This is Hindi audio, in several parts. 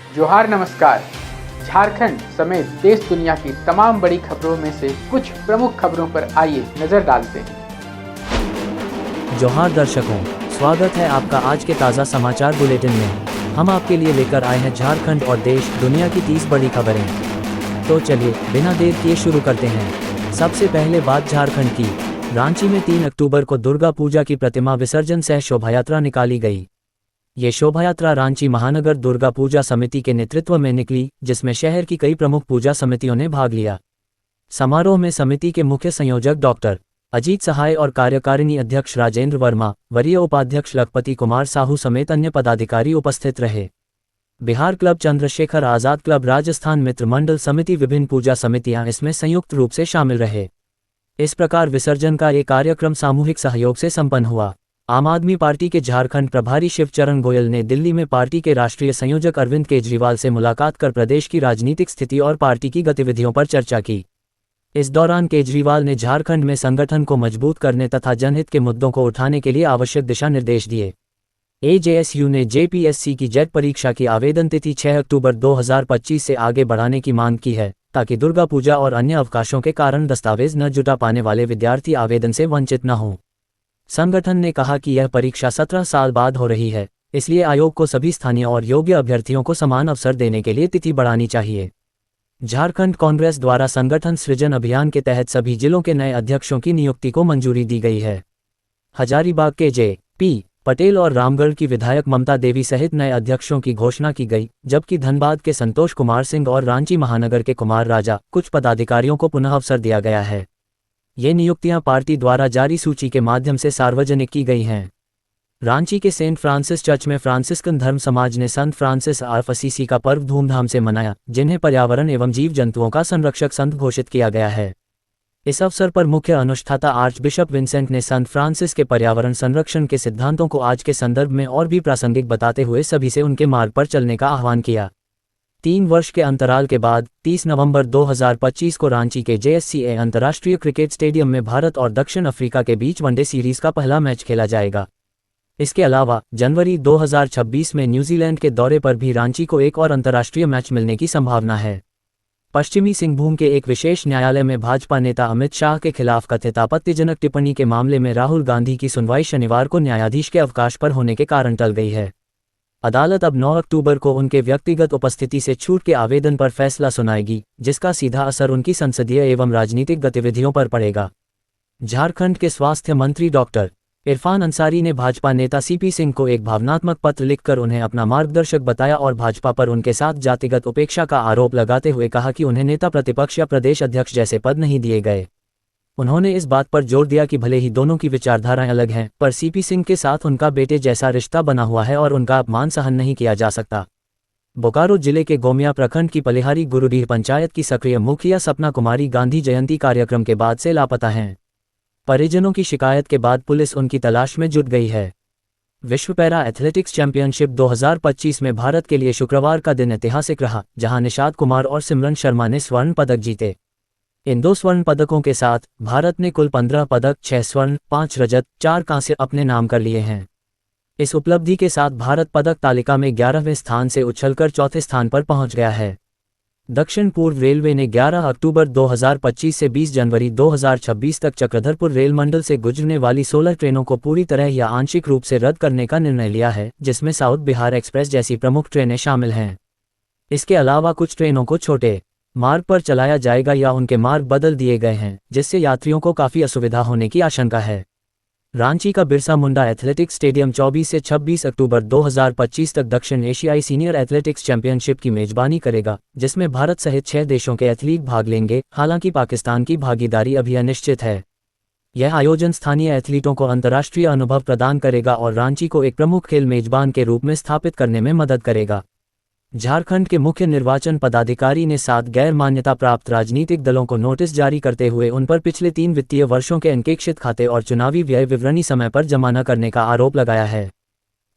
जोहार नमस्कार। झारखंड समेत देश दुनिया की तमाम बड़ी खबरों में से कुछ प्रमुख खबरों पर आइए नजर डालते हैं। जोहार दर्शकों, स्वागत है आपका आज के ताज़ा समाचार बुलेटिन में। हम आपके लिए लेकर आए हैं झारखंड और देश दुनिया की 30 बड़ी खबरें। तो चलिए बिना देर किए शुरू करते हैं। सबसे पहले बात झारखंड की। रांची में 3 अक्टूबर को दुर्गा पूजा की प्रतिमा विसर्जन सह शोभायात्रा निकाली गई। ये शोभायात्रा रांची महानगर दुर्गा पूजा समिति के नेतृत्व में निकली, जिसमें शहर की कई प्रमुख पूजा समितियों ने भाग लिया। समारोह में समिति के मुख्य संयोजक डॉक्टर अजीत सहाय और कार्यकारिणी अध्यक्ष राजेंद्र वर्मा, वरीय उपाध्यक्ष लखपति कुमार साहू समेत अन्य पदाधिकारी उपस्थित रहे। बिहार क्लब चंद्रशेखर आजाद क्लब, राजस्थान मित्र मंडल समिति, विभिन्न पूजा समितियां इसमें संयुक्त रूप से शामिल रहे। इस प्रकार विसर्जन का ये कार्यक्रम सामूहिक सहयोग से संपन्न हुआ। आम आदमी पार्टी के झारखंड प्रभारी शिवचरण गोयल ने दिल्ली में पार्टी के राष्ट्रीय संयोजक अरविंद केजरीवाल से मुलाकात कर प्रदेश की राजनीतिक स्थिति और पार्टी की गतिविधियों पर चर्चा की। इस दौरान केजरीवाल ने झारखंड में संगठन को मजबूत करने तथा जनहित के मुद्दों को उठाने के लिए आवश्यक दिशा निर्देश दिए। एजेएसयू ने जेपीएससी की जेट परीक्षा की आवेदन तिथि 6 अक्टूबर 2025 से आगे बढ़ाने की मांग की है, ताकि दुर्गा पूजा और अन्य अवकाशों के कारण दस्तावेज न जुटा पाने वाले विद्यार्थी आवेदन से वंचित न हों। संगठन ने कहा कि यह परीक्षा 17 साल बाद हो रही है, इसलिए आयोग को सभी स्थानीय और योग्य अभ्यर्थियों को समान अवसर देने के लिए तिथि बढ़ानी चाहिए। झारखंड कांग्रेस द्वारा संगठन सृजन अभियान के तहत सभी जिलों के नए अध्यक्षों की नियुक्ति को मंजूरी दी गई है। हजारीबाग के जे.पी. पटेल और रामगढ़ की विधायक ममता देवी सहित नए अध्यक्षों की घोषणा की गई, जबकि धनबाद के संतोष कुमार सिंह और रांची महानगर के कुमार राजा कुछ पदाधिकारियों को पुनः अवसर दिया गया है। ये नियुक्तियां पार्टी द्वारा जारी सूची के माध्यम से सार्वजनिक की गई हैं। रांची के सेंट फ्रांसिस चर्च में फ्रांसिस्कन धर्म समाज ने संत फ्रांसिस ऑफ असीसी का पर्व धूमधाम से मनाया, जिन्हें पर्यावरण एवं जीव जंतुओं का संरक्षक संत घोषित किया गया है। इस अवसर पर मुख्य अनुष्ठाता आर्चबिशप विंसेंट ने संत फ्रांसिस के पर्यावरण संरक्षण के सिद्धांतों को आज के संदर्भ में और भी प्रासंगिक बताते हुए सभी से उनके मार्ग पर चलने का आह्वान किया। 3 वर्ष के अंतराल के बाद 30 नवंबर 2025 को रांची के जेएससीए अंतर्राष्ट्रीय क्रिकेट स्टेडियम में भारत और दक्षिण अफ्रीका के बीच वनडे सीरीज का पहला मैच खेला जाएगा। इसके अलावा जनवरी 2026 में न्यूजीलैंड के दौरे पर भी रांची को एक और अंतर्राष्ट्रीय मैच मिलने की संभावना है। पश्चिमी सिंहभूम के एक विशेष न्यायालय में भाजपा नेता अमित शाह के खिलाफ कथित आपत्तिजनक टिप्पणी के मामले में राहुल गांधी की सुनवाई शनिवार को न्यायाधीश के अवकाश पर होने के कारण टल गई है। अदालत अब 9 अक्टूबर को उनके व्यक्तिगत उपस्थिति से छूट के आवेदन पर फैसला सुनाएगी, जिसका सीधा असर उनकी संसदीय एवं राजनीतिक गतिविधियों पर पड़ेगा। झारखंड के स्वास्थ्य मंत्री डॉक्टर इरफान अंसारी ने भाजपा नेता सीपी सिंह को एक भावनात्मक पत्र लिखकर उन्हें अपना मार्गदर्शक बताया और भाजपा पर उनके साथ जातिगत उपेक्षा का आरोप लगाते हुए कहा कि उन्हें नेता प्रतिपक्ष या प्रदेश अध्यक्ष जैसे पद नहीं दिए गए। उन्होंने इस बात पर जोर दिया कि भले ही दोनों की विचारधाराएं अलग हैं, पर सीपी सिंह के साथ उनका बेटे जैसा रिश्ता बना हुआ है और उनका अपमान सहन नहीं किया जा सकता। बोकारो जिले के गोमिया प्रखंड की पलिहारी गुरुडीह पंचायत की सक्रिय मुखिया सपना कुमारी गांधी जयंती कार्यक्रम के बाद से लापता हैं। परिजनों की शिकायत के बाद पुलिस उनकी तलाश में जुट गई है। विश्व पैरा एथलेटिक्स चैंपियनशिप 2025 में भारत के लिए शुक्रवार का दिन ऐतिहासिक रहा, जहां निषाद कुमार और सिमरन शर्मा ने स्वर्ण पदक जीते। इन 2 स्वर्ण पदकों के साथ भारत ने कुल 15 पदक, 6 स्वर्ण, 5 रजत, 4 कांस्य अपने नाम कर लिए हैं। इस उपलब्धि के साथ भारत पदक तालिका में 11वें स्थान से उछलकर चौथे स्थान पर पहुंच गया है। दक्षिण पूर्व रेलवे ने 11 अक्टूबर 2025 से 20 जनवरी 2026 तक चक्रधरपुर रेल मंडल से गुजरने वाली 16 ट्रेनों को पूरी तरह या आंशिक रूप से रद्द करने का निर्णय लिया है, जिसमें साउथ बिहार एक्सप्रेस जैसी प्रमुख ट्रेनें शामिल हैं। इसके अलावा कुछ ट्रेनों को छोटे मार्ग पर चलाया जाएगा या उनके मार्ग बदल दिए गए हैं, जिससे यात्रियों को काफ़ी असुविधा होने की आशंका है। रांची का बिरसा मुंडा एथलेटिक्स स्टेडियम 24 से 26 अक्टूबर 2025 तक दक्षिण एशियाई सीनियर एथलेटिक्स चैंपियनशिप की मेजबानी करेगा, जिसमें भारत सहित 6 देशों के एथलीट भाग लेंगे। हालांकि पाकिस्तान की भागीदारी अभी अनिश्चित है। यह आयोजन स्थानीय एथलीटों को अंतर्राष्ट्रीय अनुभव प्रदान करेगा और रांची को एक प्रमुख खेल मेजबान के रूप में स्थापित करने में मदद करेगा। झारखंड के मुख्य निर्वाचन पदाधिकारी ने 7 गैर मान्यता प्राप्त राजनीतिक दलों को नोटिस जारी करते हुए उन पर पिछले 3 वित्तीय वर्षों के अनपेक्षित खाते और चुनावी व्यय विवरणी समय पर जमा न करने का आरोप लगाया है।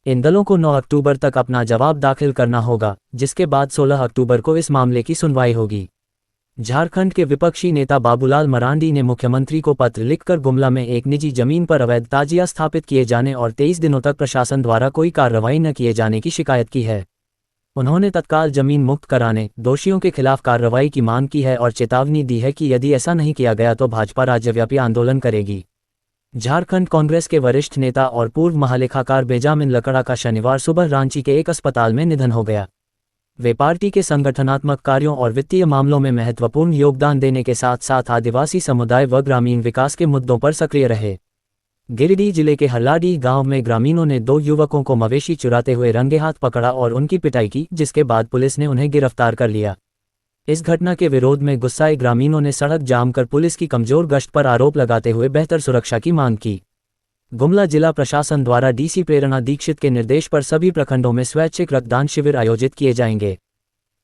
इन दलों को 9 अक्टूबर तक अपना जवाब दाखिल करना होगा, जिसके बाद 16 अक्टूबर को इस मामले की सुनवाई होगी। झारखंड के विपक्षी नेता बाबूलाल मरांडी ने मुख्यमंत्री को पत्र लिखकर गुमला में एक निजी जमीन पर अवैध ताजिया स्थापित किए जाने और 23 दिनों तक प्रशासन द्वारा कोई कार्रवाई न किए जाने की शिकायत की है। उन्होंने तत्काल जमीन मुक्त कराने, दोषियों के खिलाफ कार्रवाई की मांग की है और चेतावनी दी है कि यदि ऐसा नहीं किया गया तो भाजपा राज्यव्यापी आंदोलन करेगी। झारखंड कांग्रेस के वरिष्ठ नेता और पूर्व महालेखाकार बेंजामिन लकड़ा का शनिवार सुबह रांची के एक अस्पताल में निधन हो गया। वे पार्टी के संगठनात्मक कार्यों और वित्तीय मामलों में महत्वपूर्ण योगदान देने के साथ साथ आदिवासी समुदाय व ग्रामीण विकास के मुद्दों पर सक्रिय रहे। गिरिडीह जिले के हल्लाडी गांव में ग्रामीणों ने 2 युवकों को मवेशी चुराते हुए रंगे हाथ पकड़ा और उनकी पिटाई की, जिसके बाद पुलिस ने उन्हें गिरफ्तार कर लिया। इस घटना के विरोध में गुस्साए ग्रामीणों ने सड़क जाम कर पुलिस की कमजोर गश्त पर आरोप लगाते हुए बेहतर सुरक्षा की मांग की। गुमला जिला प्रशासन द्वारा डीसी प्रेरणा दीक्षित के निर्देश पर सभी प्रखंडों में स्वैच्छिक रक्तदान शिविर आयोजित किए जाएंगे।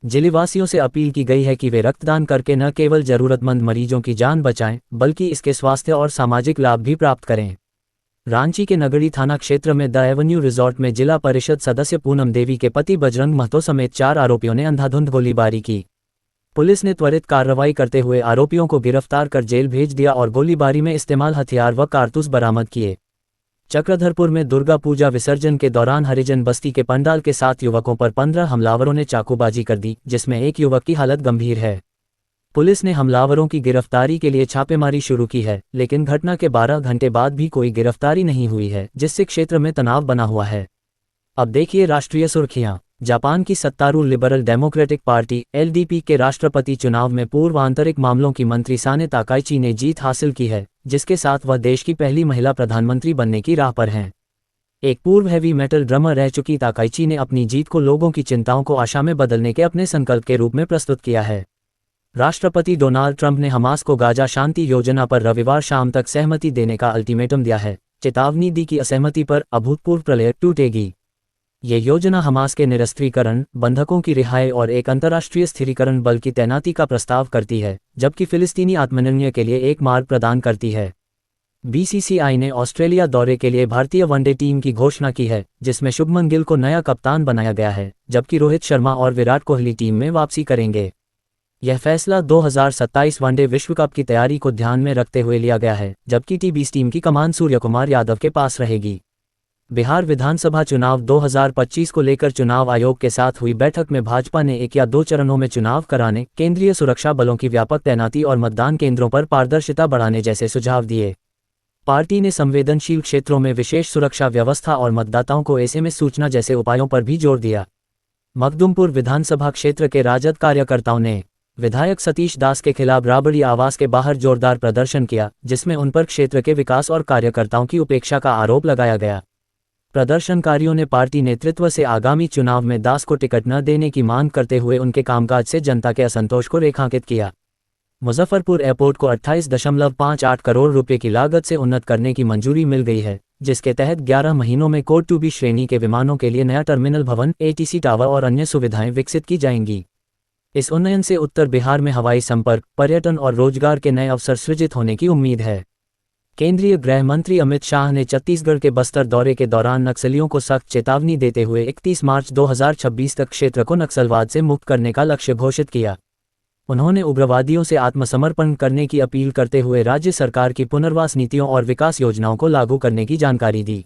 जिलेवासियों से अपील की गई है कि वे रक्तदान करके न केवल जरूरतमंद मरीजों की जान बचाएं, बल्कि इसके स्वास्थ्य और सामाजिक लाभ भी प्राप्त करें। रांची के नगड़ी थाना क्षेत्र में द एवेन्यू रिजॉर्ट में जिला परिषद सदस्य पूनम देवी के पति बजरंग महतो समेत 4 आरोपियों ने अंधाधुंध गोलीबारी की। पुलिस ने त्वरित कार्रवाई करते हुए आरोपियों को गिरफ्तार कर जेल भेज दिया और गोलीबारी में इस्तेमाल हथियार व कारतूस बरामद किए। चक्रधरपुर में दुर्गा पूजा विसर्जन के दौरान हरिजन बस्ती के पंडाल के 7 युवकों पर 15 हमलावरों ने चाकूबाजी कर दी, जिसमें एक युवक की हालत गंभीर है। पुलिस ने हमलावरों की गिरफ्तारी के लिए छापेमारी शुरू की है, लेकिन घटना के 12 घंटे बाद भी कोई गिरफ्तारी नहीं हुई है, जिससे क्षेत्र में तनाव बना हुआ है। अब देखिए राष्ट्रीय सुर्खियां। जापान की सत्तारूढ़ लिबरल डेमोक्रेटिक पार्टी (एलडीपी) के राष्ट्रपति चुनाव में पूर्व आंतरिक मामलों की मंत्री साने ताकाइची ने जीत हासिल की है, जिसके साथ वह देश की पहली महिला प्रधानमंत्री बनने की राह पर हैं। एक पूर्व हैवी मेटल ड्रमर रह चुकी ताकाइची ने अपनी जीत को लोगों की चिंताओं को आशा में बदलने के अपने संकल्प के रूप में प्रस्तुत किया है। राष्ट्रपति डोनाल्ड ट्रंप ने हमास को गाजा शांति योजना पर रविवार शाम तक सहमति देने का अल्टीमेटम दिया है, चेतावनी दी कि असहमति पर अभूतपूर्व प्रलय टूटेगी। ये योजना हमास के निरस्त्रीकरण, बंधकों की रिहाई और एक अंतर्राष्ट्रीय स्थिरीकरण बल की तैनाती का प्रस्ताव करती है, जबकि फिलिस्तीनी आत्मनिर्णय के लिए एक मार्ग प्रदान करती है। बीसीसीआई ने ऑस्ट्रेलिया दौरे के लिए भारतीय वनडे टीम की घोषणा की है, जिसमें शुभमन गिल को नया कप्तान बनाया गया है, जबकि रोहित शर्मा और विराट कोहली टीम में वापसी करेंगे। यह फैसला 2027 वनडे विश्व कप की तैयारी को ध्यान में रखते हुए लिया गया है, जबकि टी20 टीम की कमान सूर्यकुमार यादव के पास रहेगी। बिहार विधानसभा चुनाव 2025 को लेकर चुनाव आयोग के साथ हुई बैठक में भाजपा ने 1 या 2 चरणों में चुनाव कराने, केंद्रीय सुरक्षा बलों की व्यापक तैनाती और मतदान केंद्रों पर पारदर्शिता बढ़ाने जैसे सुझाव दिए। पार्टी ने संवेदनशील क्षेत्रों में विशेष सुरक्षा व्यवस्था और मतदाताओं को एसएमएस सूचना जैसे उपायों पर भी जोर दिया। मखदुमपुर विधानसभा क्षेत्र के राजद कार्यकर्ताओं ने विधायक सतीश दास के खिलाफ राबड़ी आवास के बाहर जोरदार प्रदर्शन किया, जिसमें उन पर क्षेत्र के विकास और कार्यकर्ताओं की उपेक्षा का आरोप लगाया गया। प्रदर्शनकारियों ने पार्टी नेतृत्व से आगामी चुनाव में दास को टिकट न देने की मांग करते हुए उनके कामकाज से जनता के असंतोष को रेखांकित किया। मुजफ्फरपुर एयरपोर्ट को 28.58 करोड़ रुपए की लागत से उन्नत करने की मंजूरी मिल गई है, जिसके तहत 11 महीनों में कोड 2B श्रेणी के विमानों के लिए नया टर्मिनल भवन, एटीसी टावर और अन्य सुविधाएं विकसित की जाएंगी। इस उन्नयन से उत्तर बिहार में हवाई संपर्क, पर्यटन और रोजगार के नए अवसर सृजित होने की उम्मीद है। केंद्रीय गृह मंत्री अमित शाह ने छत्तीसगढ़ के बस्तर दौरे के दौरान नक्सलियों को सख्त चेतावनी देते हुए 31 मार्च 2026 तक क्षेत्र को नक्सलवाद से मुक्त करने का लक्ष्य घोषित किया। उन्होंने उग्रवादियों से आत्मसमर्पण करने की अपील करते हुए राज्य सरकार की पुनर्वास नीतियों और विकास योजनाओं को लागू करने की जानकारी दी।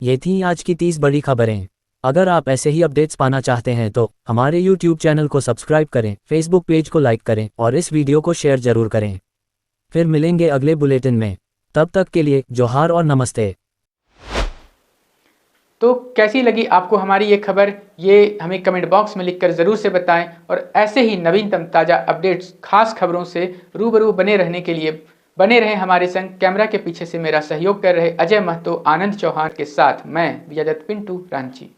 ये थीं आज की 30 बड़ी खबरें। अगर आप ऐसे ही अपडेट्स पाना चाहते हैं तो हमारे YouTube चैनल को सब्सक्राइब करें, Facebook पेज को लाइक करें और इस वीडियो को शेयर जरूर करें। फिर मिलेंगे अगले बुलेटिन में, तब तक के लिए जोहार और नमस्ते। तो कैसी लगी आपको हमारी ये खबर, ये हमें कमेंट बॉक्स में लिखकर ज़रूर से बताएं और ऐसे ही नवीनतम ताज़ा अपडेट्स, खास खबरों से रूबरू बने रहने के लिए बने रहें हमारे संग। कैमरा के पीछे से मेरा सहयोग कर रहे अजय महतो, आनंद चौहान के साथ मैं विजय दत्त पिंटू, रांची।